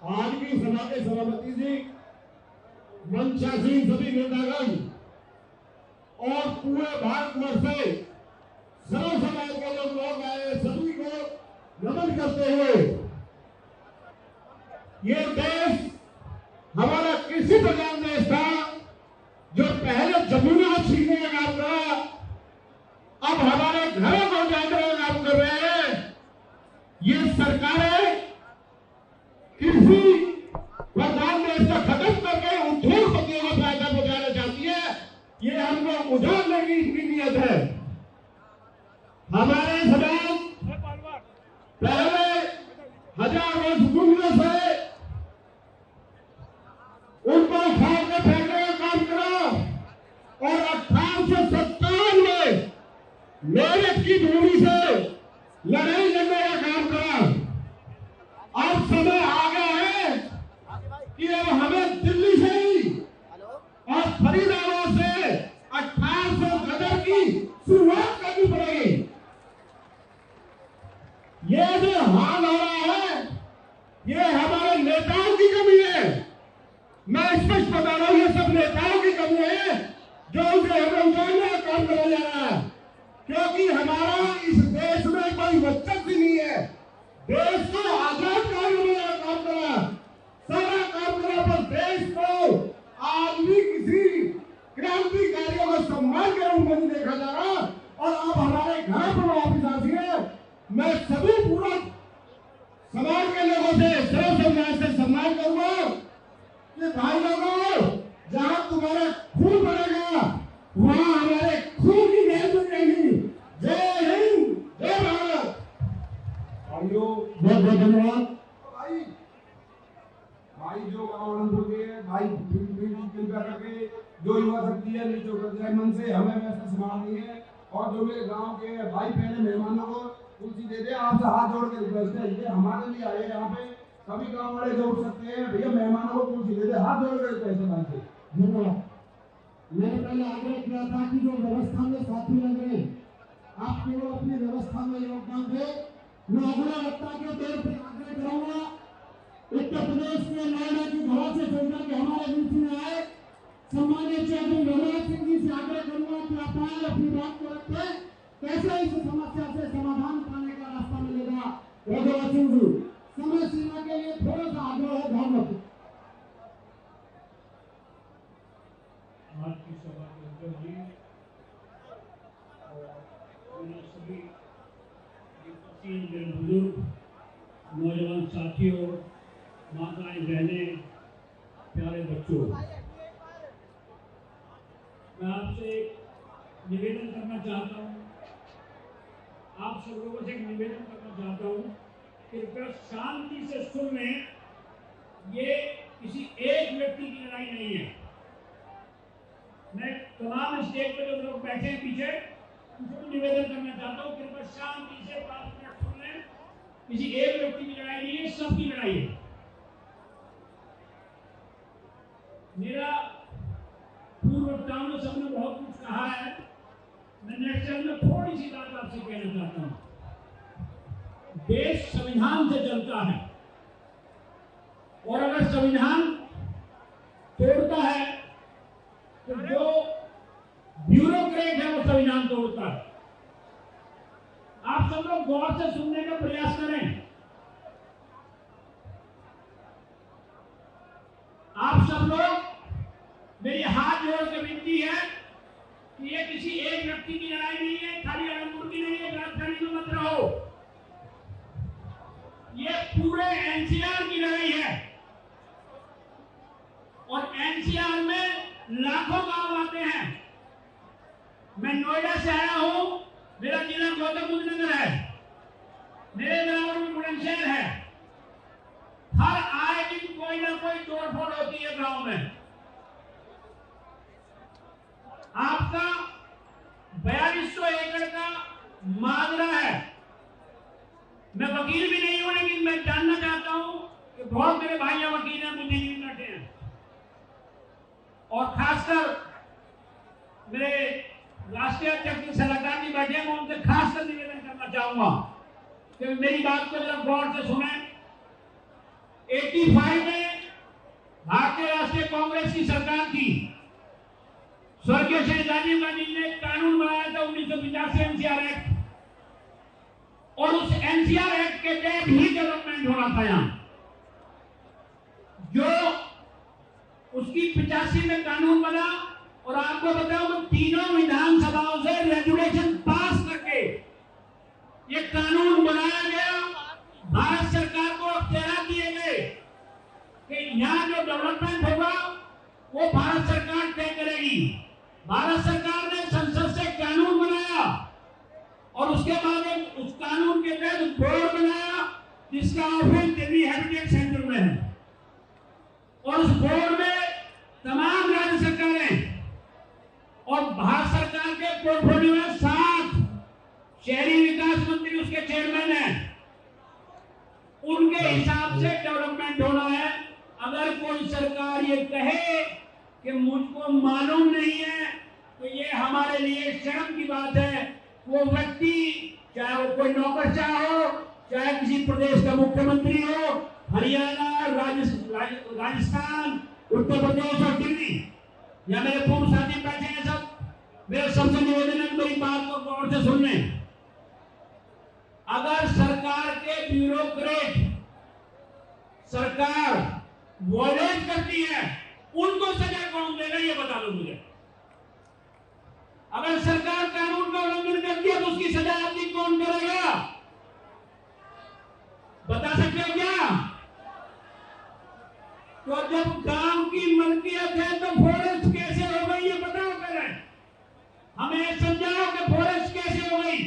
आज की सभा के सभापति जी, मंचासीन सभी नेतागण और पूरे भारतवर्ष से सर्व समाज के जो लोग आए सभी को नमन करते हुए, ये देश हमारा कृषि प्रधान देश था जो पहले जमीनों को छीनने का काम करा, अब हमारे घरों को जाने का काम कर रहे हैं। ये सरकारें कृषि प्रधान देश को खत्म करके उद्योगपतियों को फायदा पहुंचाना चाहती है। ये हमको उजाड़ने की इतनी नीयत है। हमारे समाज पहले 1000 वर्ष गुजरे से उनको उखाड़ के फेंकने का काम करा और 1857 में मेरठ की भूमि से लड़ाई लड़ने का काम करा। अब समय आ गया है कि अब हमें दिल्ली से ही और फरीदाबाद से 1800 गदर की शुरुआत करनी पड़ेगी। ये जो हाल हो रहा है, ये हमारे नेताओं की कमी है। मैं स्पष्ट बता रहा हूं, ये सब नेताओं की कमी है जो उसे हमें उजाड़ने का काम करा जा रहा है। क्योंकि हमारा इस देश में कोई वर्चस्व नहीं है। देश को आजाद करने का काम करा, सारा काम करा, पर देश को आज भी किसी क्रांतिकारियों को सम्मान के रूप में नहीं देखा जा रहा। और अब हमारे घर पर वापिस आती है। मैं सभी पूरा समाज के लोगों से, सर्व समाज से सम्मान करूंगा कि भाई लोगों, जहां तुम्हारा खून बढ़ेगा वहां हमारे खून की नहर बनेगी। जय हिंद, जय भारत। भाइयों, बहुत बहुत धन्यवाद। भाई जो आनंद के भाई कृपया करके जो युवा शक्ति है नीचे उतर जाए मन से, हमें वैसा सवाल नहीं है। और जो मेरे गांव के भाई पहले मेहमानों को कुर्सी दे दे, आपसे हाथ जोड़ के रिक्वेस्ट है, ये हमारे लिए आए यहाँ पे सभी गांव वाले जो उठ सकते हैं, भैया मेहमानों को कुर्सी दे दे, हाथ जोड़ के रिक्वेस्ट है भाई से। धन्यवाद। मैंने पहले आग्रह किया था कि जो व्यवस्था में साथी लग रहे हैं, आप केवल अपनी व्यवस्था में योगदान दें। मैं अगला वक्ता के तौर पर आग्रह करूंगा, उत्तर प्रदेश के नोएडा की धरा से चलकर के हमारे बीच में आए सम्मानित चौधरी रघुनाथ सिंह जी से आग्रह करूंगा कि आप आए, अपनी बात को रखें, कैसे इस समस्या से समाधान पाने का रास्ता मिलेगा। रघुनाथ सिंह जी, समय सीमा के लिए थोड़ा सा आग्रह है, ध्यान रखें। आज की सभा के अंदर जी और सभी बुजुर्ग, नौजवान साथियों, माताएं, बहनें, प्यारे बच्चों, मैं आपसे एक निवेदन करना चाहता हूँ। आप सब लोगों से एक निवेदन करना चाहता हूँ कि कृपया शांति से सुन लें। ये किसी एक व्यक्ति की लड़ाई नहीं है। मैं तमाम स्टेज पे जो लोग बैठे हैं पीछे, उनको भी निवेदन करना चाहता हूँ, कृपया शांति से 5 मिनट सुन लें। किसी एक व्यक्ति की लड़ाई नहीं है, सबकी लड़ाई है। मेरा पूर्व वक्ताओं ने सबने बहुत कुछ कहा है। मैं नेक्स्ट टाइम में थोड़ी सी बात आपसे कहना चाहता हूँ। देश संविधान से चलता है और अगर संविधान तोड़ता है तो जो ब्यूरोक्रेट है वो संविधान तोड़ता है। आप सब लोग गौर से सुनने का प्रयास करें। आप सब लोग, मेरी हाथ जोड़ के विनती है कि ये किसी एक व्यक्ति की लड़ाई नहीं है, खाली अनंतपुर की नहीं है, गलतफहमी में मत रहो। ये पूरे एनसीआर की लड़ाई है और एनसीआर में लाखों गांव आते हैं। मैं नोएडा से आया हूं, मेरा जिला गौतम बुद्ध नगर है, मेरे बराबर में बुलंदशहर है। हर आए दिन कोई ना कोई तोड़फोड़ होती है गांव में। आपका 4200 एकड़ का माजरा है। मैं वकील भी नहीं हूं, लेकिन मैं जानना चाहता हूं कि बहुत मेरे भाई वकील हैं, बुद्धिजीवी बैठे हैं, और खासकर मेरे राष्ट्रीय अध्यक्ष सलाहकार जी बैठे हैं। मैं उनसे खासकर निवेदन करना चाहूंगा कि मेरी बात को जरा गौर से सुने। 85 में भारतीय राष्ट्रीय कांग्रेस की सरकार थी। स्वर्गीय श्री राजीव गांधी ने कानून बनाया था 1985 एनसीआर एक्ट, और उस एनसीआर एक्ट के तहत ही डेवलपमेंट होना था यहाँ। जो उसकी 85 में कानून बना, और आपको बताऊं तीनों विधानसभाओं से रेजुलेशन पास करके ये कानून बनाया गया। भारत सरकार को अख्तियार दिए गए कि यहाँ जो डेवलपमेंट होगा वो भारत सरकार तय करेगी। भारत सरकार ने संसद से कानून बनाया और उसके बाद उस कानून के तहत बोर्ड बनाया जिसका ऑफिस दिल्ली हैबिटेट सेंटर में है, और उस बोर्ड में तमाम राज्य सरकारें और भारत सरकार के पोर्टफोलियो में 7 शहरी विकास मंत्री उसके चेयरमैन हैं। उनके हिसाब से डेवलपमेंट होना है। अगर कोई सरकार ये कहे कि मुझको मालूम नहीं है तो ये हमारे लिए शर्म की बात है। वो व्यक्ति चाहे वो कोई नौकरशाह हो, चाहे किसी प्रदेश का मुख्यमंत्री हो, हरियाणा, राजस्थान, उत्तर प्रदेश और दिल्ली, या मेरे पूर्व साथी बैठे हैं सब, मेरा सबसे निवेदन है मेरी बात को गौर से सुन लें। अगर सरकार के ब्यूरोक्रेट सरकार वॉयलेट करती है, उनको सजा कौन देगा ये बता दो मुझे। अगर सरकार कानून का उल्लंघन करती है तो उसकी सजा आदमी कौन करेगा, बता सकते हो क्या? तो जब गांव की मलकियत है तो फॉरेस्ट कैसे हो गई ये बताओ पहले, हमें समझाओ कि फॉरेस्ट कैसे हो गई।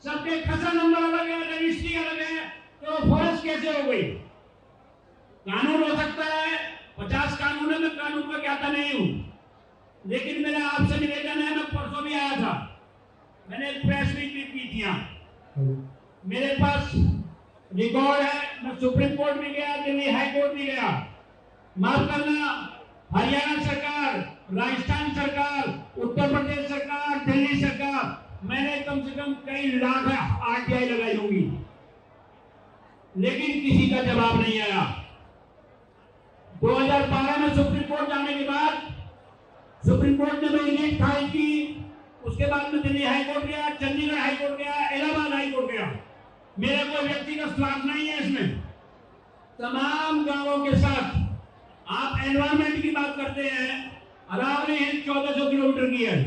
सबके खसरा नंबर अलग है, रजिस्ट्री अलग है, तो फॉरेस्ट कैसे हो गई? कानून हो सकता है 50 कानून है, मैं कानून का ज्ञाता नहीं हूं, लेकिन मेरा आपसे निवेदन है, मैं परसों भी आया था, मैंने एक प्रेस मीट भी की थी, मेरे पास रिकॉर्ड है, मैं सुप्रीम कोर्ट भी गया, दिल्ली हाई कोर्ट भी गया। माफ करना, हरियाणा सरकार, राजस्थान सरकार, उत्तर प्रदेश सरकार, दिल्ली सरकार, मैंने कम से कम कई लाख आरटीआई लगाई होंगी, लेकिन किसी का जवाब नहीं आया। 2012 में सुप्रीम कोर्ट जाने के बाद सुप्रीम कोर्ट ने मेरी लीड फाइल की, उसके बाद में दिल्ली हाई कोर्ट गया, चंडीगढ़ हाई कोर्ट गया, इलाहाबाद हाई कोर्ट गया। मेरा कोई व्यक्तिगत स्वार्थ नहीं है इसमें। तमाम गांवों के साथ आप एनवायरमेंट की बात करते हैं, अरावली हिल 1400 किलोमीटर की है,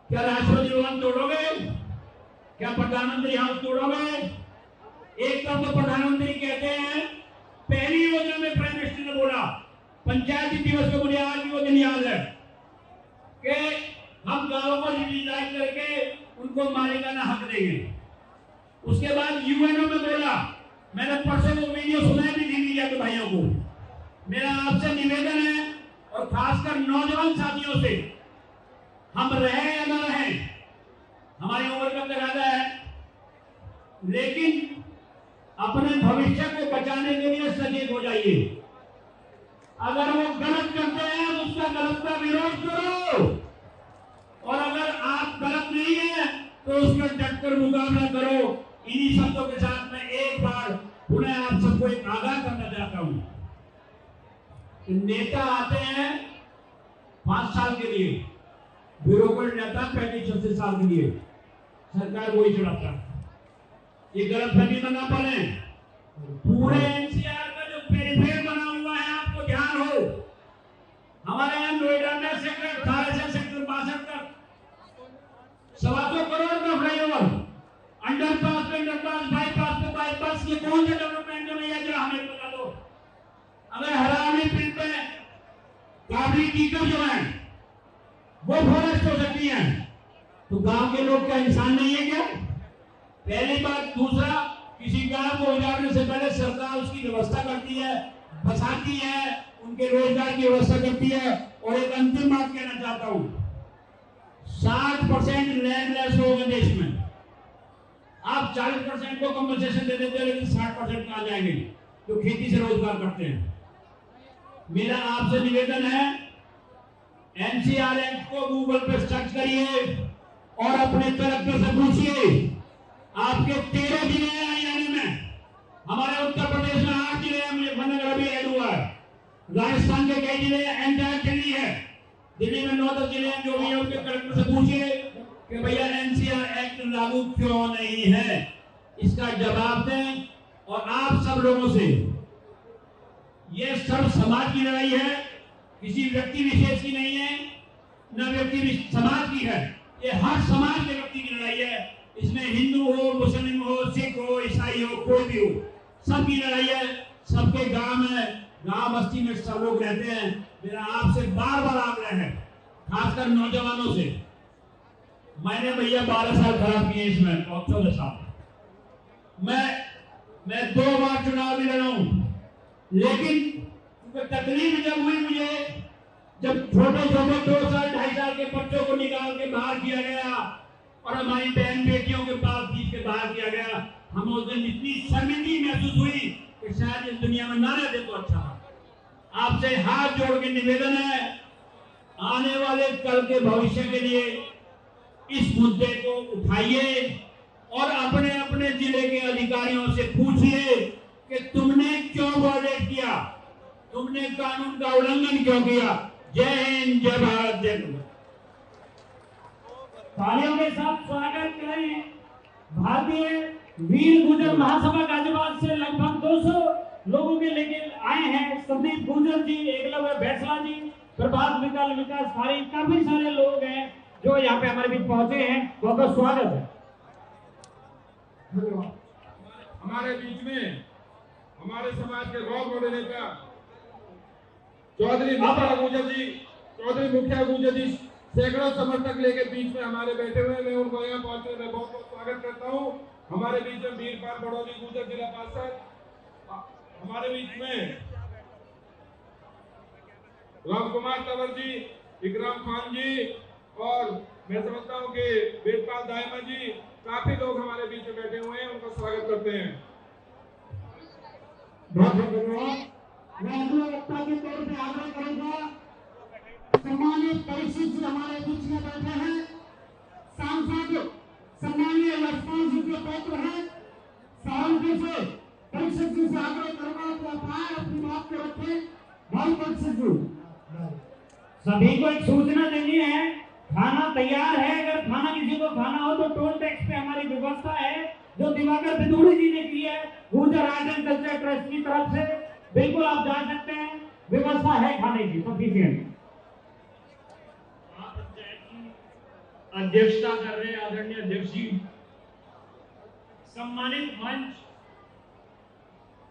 क्या राष्ट्रपति भवन तोड़ोगे? क्या प्रधानमंत्री हाउस तोड़ोगे? एक तरफ तो प्रधानमंत्री कहते हैं, पहली योजना में प्राइम मिनिस्टर ने बोला, पंचायती दिवस को मुझे आज भी वो दिन याद है कि हम गांवों को डिजिटाइज करके उनको मालिकाना हक देंगे। उसके बाद यूएनओ में बोला, मैंने परसों वो वीडियो सुनाई भी थी मीडिया के भाइयों को। मेरा आपसे निवेदन है और खासकर नौजवान साथियों से, हम रहे या न रहे, हमारी उम्र का तकाजा है, लेकिन अपने भविष्य को बचाने के लिए सचेत हो जाइए। अगर वो गलत करते हैं तो उसका गलत का विरोध करो, और अगर आप गलत नहीं है तो उसका डटकर मुकाबला करो। इन्हीं शब्दों के साथ मैं एक बार पुनः आप सबको एक आगाह करना चाहता हूं। नेता आते हैं 5 साल के लिए, ब्यूरोक्रेट नेता 35-36 साल के लिए, सरकार वही चलाता। ये गलतफहमी में ना पड़े। पूरे एनसीआर का जो पेरिफेर बना हुआ है, आपको ध्यान हो, हमारे यहाँ नोएडा में सेक्टर 18 से सेक्टर 62 तक 225 करोड़ का फ्लाईओवर, अंडरपास पे अंडरपास, बाईपास पे बाईपास, ये कौन सा डेवलपमेंट नहीं है जो हमें बता दो। अगर हरावली पिंड पे काबली टीकर जो है वो फॉरेस्ट हो सकती है, तो गांव के लोग क्या इंसान नहीं है क्या? पहली बात। दूसरा, किसी गांव को उजाड़ने से पहले सरकार उसकी व्यवस्था करती है, बसाती है, उनके रोजगार की व्यवस्था करती है। और एक अंतिम बात कहना चाहता हूं, 60% लैंडलेस लोग हैं देश में। आप 40% को कंपनसेशन दे देते हैं, लेकिन 60% कहां जाएंगे जो खेती से रोजगार करते हैं। मेरा आपसे निवेदन है, एनसीआर एक्ट को गूगल पे सर्च करिए और अपने कलेक्टर से पूछिए, आपके 13 दिन आने में हमारे उत्तर प्रदेश में 8 जिले हैं, मुजफ्फरनगर अभी ऐड हुआ है। राजस्थान के कई जिले एंटायर दिल्ली है, दिल्ली में 9-10 जिले हैं। जो भी है उनके कलेक्टर से पूछिए कि भैया एनसीआर एक्ट लागू क्यों नहीं है, इसका जवाब दें। और आप सब लोगों से, ये सर्व समाज की लड़ाई है, किसी व्यक्ति विशेष की नहीं है, न व्यक्ति समाज की है, ये हर समाज के व्यक्ति की लड़ाई है। इसमें हिंदू हो, मुस्लिम हो, सिख हो, ईसाई हो, कोई भी हो, सबकी लड़ाई है। सबके गांव है, गांव बस्ती में सब लोग रहते हैं। मेरा आपसे बार बार आग्रह है, खासकर नौजवानों से। मैंने भैया 12 साल खराब किए इसमें, 14 साल। मैं 2 बार चुनाव भी लड़ा हूं, लेकिन तकलीफ जब हुई मुझे, जब छोटे छोटे 2 साल 2.5 साल के बच्चों को निकाल के बाहर किया गया और हमारी बहन बेटियों के पास खींच के बाहर किया गया, हमें उस दिन इतनी शर्मिंदगी महसूस हुई कि शायद इस दुनिया में ना रहते तो अच्छा। आपसे हाथ जोड़ के निवेदन है, आने वाले कल के भविष्य के लिए इस मुद्दे को उठाइए और अपने अपने जिले के अधिकारियों से पूछिए कि तुमने क्यों वायलेट किया, तुमने कानून का उल्लंघन क्यों किया। जय हिंद, जय भारत, जय हिंद। तालियों के साथ स्वागत करें भारतीय वीर गुर्जर महासभा गाजियाबाद से लगभग 200 लोगों के लेके आए हैं। संदीप गुर्जर जी, एकलव्य बैसला जी, प्रभात विकास फारी, काफी सारे लोग हैं जो यहाँ पे हमारे बीच पहुंचे हैं। बहुत बहुत स्वागत है। धन्यवाद। हमारे बीच में हमारे समाज के बहुत बड़े नेता चौधरी मुखिया गुर्जर जी सैकड़ों समर्थक लेके बीच में हमारे बैठे हुए हैं। मैं उनको यहाँ पहुंचने में बहुत बहुत स्वागत करता हूँ। हमारे बीच में वीरपाल बड़ौली गुर्जर जिला पार्षद, हमारे बीच में राम कुमार तंवर जी, इकराम खान जी, और मैं समझता हूँ कि वेदपाल दायमा जी, काफी लोग हमारे बीच में बैठे हुए हैं, उनका स्वागत करते हैं। बहुत बहुत धन्यवाद। मैं अगला के तौर पे आग्रह करूंगा, सम्मानित परीक्षित जी हमारे बीच में बैठे हैं, सांसद सम्मानीय लक्ष्मण जी के पौत्र हैं, सहारनपुर से परीक्षित जी से आग्रह करूंगा कि आप आए, अपनी बात को रखें। भाई परीक्षित जी, सभी को एक सूचना देनी है, खाना तैयार है। अगर खाना किसी को खाना हो तो टोल टैक्स पे हमारी व्यवस्था है, जो दिवाकर बिदूड़ी जी ने की है Gurjar art and culture trust की तरफ से। बिल्कुल आप जा सकते हैं, व्यवस्था है खाने की सफिशिएंट। अध्यक्षता कर रहे हैं आदरणीय अध्यक्ष जी, सम्मानित मंच,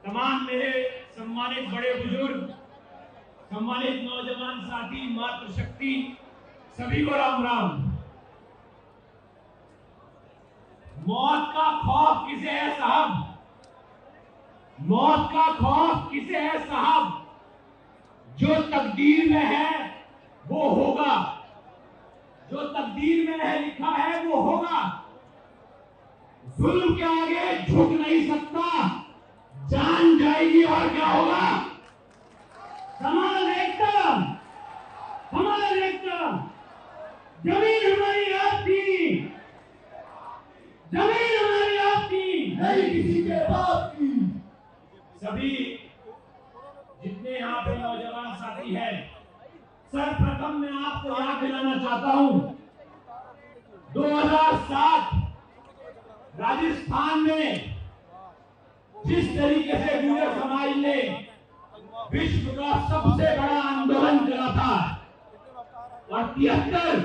तमाम मेरे सम्मानित बड़े बुजुर्ग, सम्मानित नौजवान साथी, मातृशक्ति, सभी को राम राम। मौत का खौफ किसे है साहब? मौत का खौफ किसे है साहब? जो तकदीर में है वो होगा, जो तकदीर में है लिखा है वो होगा। जुल्म के आगे झुक नहीं सकता, जान जाएगी और क्या होगा? समान एकदम, समान एकदम। जमीन हमारी आपकी, जमीन हमारी आपकी, नहीं किसी के बाप की। सभी जितने यहाँ पे नौजवान साथी हैं, सर्वप्रथम मैं आपको याद दिलाना चाहता हूं, 2007 राजस्थान में जिस तरीके से गुर्जर समाज ने विश्व का सबसे बड़ा आंदोलन करा था और 73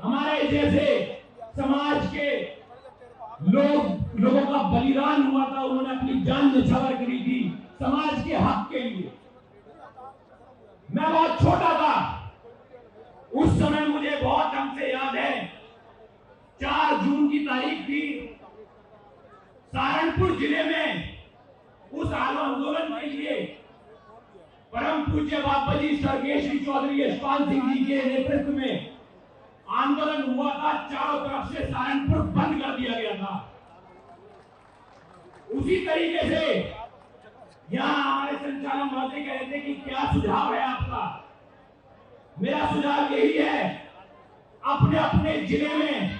हमारे जैसे समाज के लोगों का बलिदान हुआ था, उन्होंने अपनी जान न्यौछावर करी थी समाज के हक के लिए। मैं बहुत छोटा था उस समय, मुझे बहुत ढंग से याद है, 4 जून की तारीख थी। सहारनपुर जिले में उस आंदोलन के लिए परम पूज्य बाबा जी स्वर्गीय श्री चौधरी यशपाल सिंह जी के नेतृत्व में आंदोलन हुआ था। चारों तरफ से सहारनपुर बंद कर दिया गया था। उसी तरीके से यहाँ हमारे संचालक महोदय कह रहे थे कि क्या सुझाव है आपका। मेरा सुझाव यही है, अपने अपने जिले में